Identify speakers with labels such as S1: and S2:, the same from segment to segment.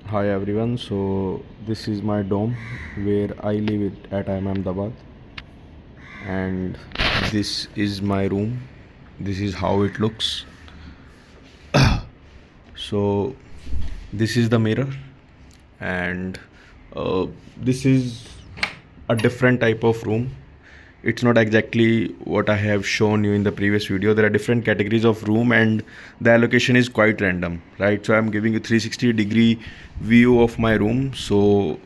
S1: Hi everyone, so this is my dome where I live at Ahmedabad, and this is my room. This is how it looks. So this is the mirror, and this is a different type of room. It's not exactly what I have shown you in the previous video. There are different categories of room, and the allocation is quite random, right? So I'm giving you 360-degree view of my room. So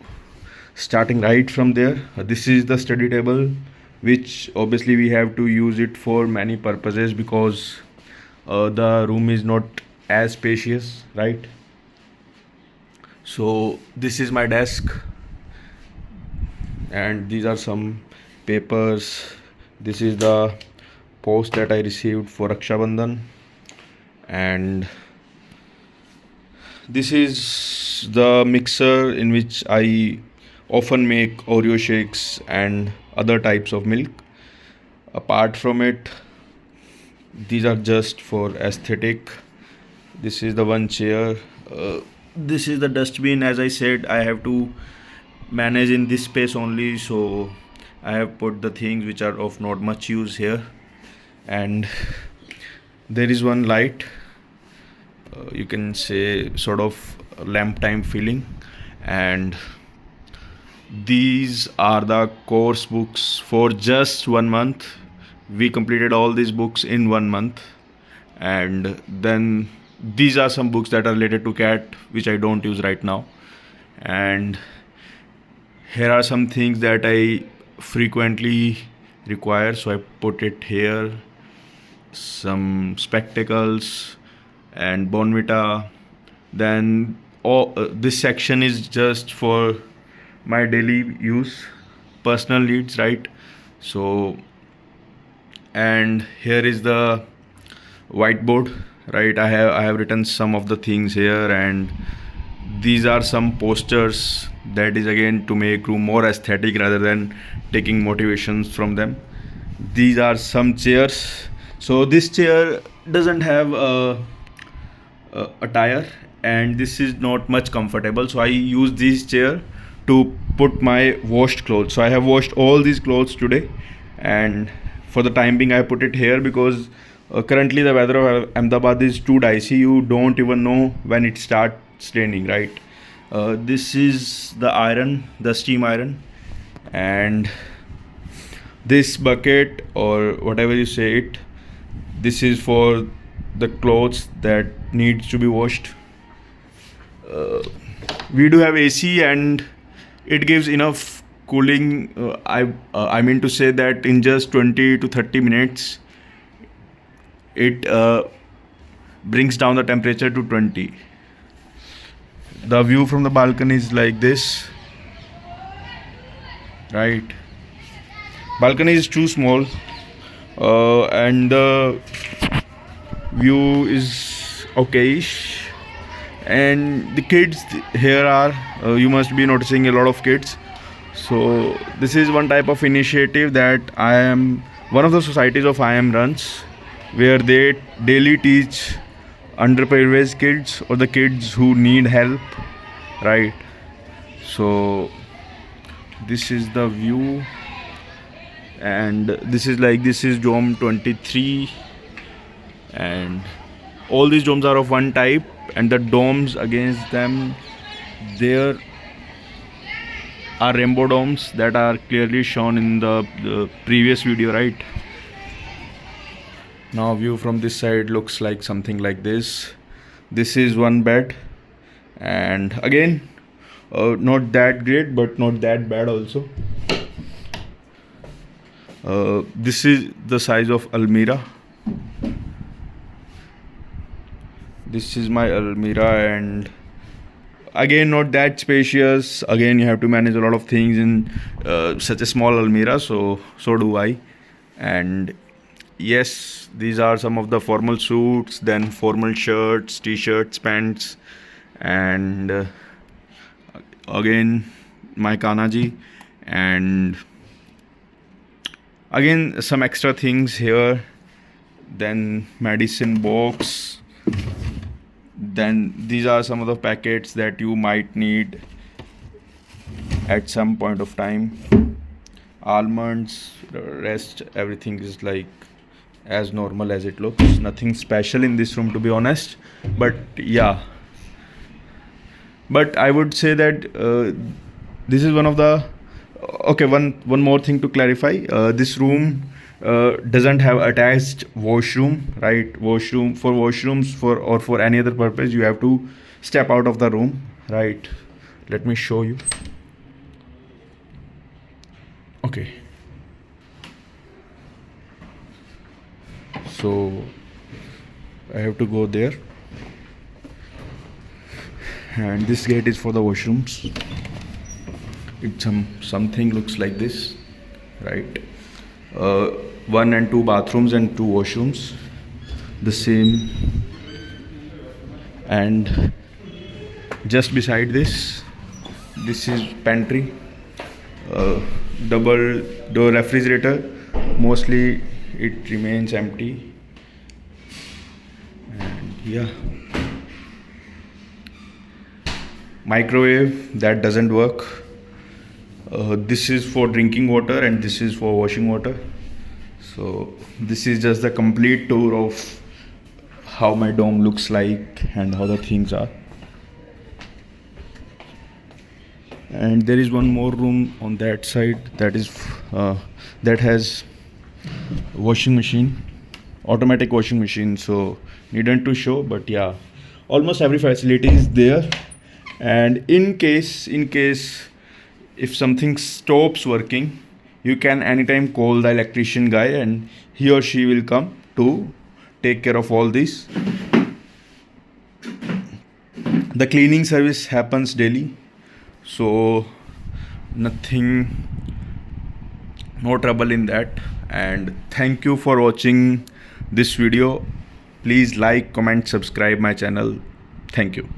S1: starting right from there, this is the study table, which obviously we have to use it for many purposes because the room is not as spacious, right? So this is my desk, and these are some papers. This is the post that I received for Raksha Bandhan, and this is the mixer in which I often make Oreo shakes and other types of milk. Apart from it, these are just for aesthetic. This is the one chair. This is the dustbin. As I said, I have to manage in this space only, so I have put the things which are of not much use here. And there is one light, you can say sort of lamp time feeling. And these are the course books for just 1 month. We completed all these books in 1 month, and then these are some books that are related to cat which I don't use right now. And here are some things that I frequently require, so I put it here. Some spectacles and Bonvita. Then this section is just for my daily use, personal needs, right? So, and here is the whiteboard, right? I have written some of the things here, and these are some posters. That is again to make room more aesthetic rather than taking motivations from them. These are some chairs. So this chair doesn't have a tire, and this is not much comfortable, so I use this chair to put my washed clothes. So I have washed all these clothes today, and for the time being I put it here because currently the weather of Ahmedabad is too dicey. You don't even know when it starts raining, right? This is the iron, the steam iron, and this bucket, or whatever you say it, this is for the clothes that needs to be washed. We do have AC, and it gives enough cooling. I mean to say that in just 20 to 30 minutes it brings down the temperature to 20. The view from the balcony is like this, right? Balcony is too small, and the view is okayish. And the kids here are, you must be noticing a lot of kids. So this is one type of initiative that I am, one of the societies of I am runs, where they daily teach underprivileged kids or the kids who need help, right? So this is the view, and this is dome 23, and all these domes are of one type, and the domes against them, there are rainbow domes that are clearly shown in the previous video, right? Now view from this side looks like something like this. This is one bed, and again not that great but not that bad also. This is the size of almirah. This is my almirah, and again not that spacious. Again, you have to manage a lot of things in such a small almirah, so do I. And yes, these are some of the formal suits, then formal shirts, t-shirts, pants, and again my kanaji, and again some extra things here. Then medicine box. Then these are some of the packets that you might need at some point of time. Almonds, the rest, everything is like as normal as it looks. Nothing special in this room, to be honest. But yeah, but I would say that this is one of the okay. One more thing to clarify. This room doesn't have attached washroom, right? Washroom, for washrooms for or for any other purpose, you have to step out of the room, right? Let me show you. Okay. So I have to go there, and this gate is for the washrooms. It something looks like this, right? uh, 1 and 2 bathrooms and 2 washrooms, the same. And just beside this is pantry, uh, double door refrigerator. Mostly it remains empty. And yeah, microwave that doesn't work. This is for drinking water and this is for washing water. So this is just the complete tour of how my dome looks like and how the things are. And there is one more room on that side that is that has washing machine, automatic washing machine. So needn't to show, but yeah, almost every facility is there. And in case if something stops working, you can anytime call the electrician guy and he or she will come to take care of all this. The cleaning service happens daily, so nothing, no trouble in that. And thank you for watching this video. Please like, comment, subscribe my channel. Thank you.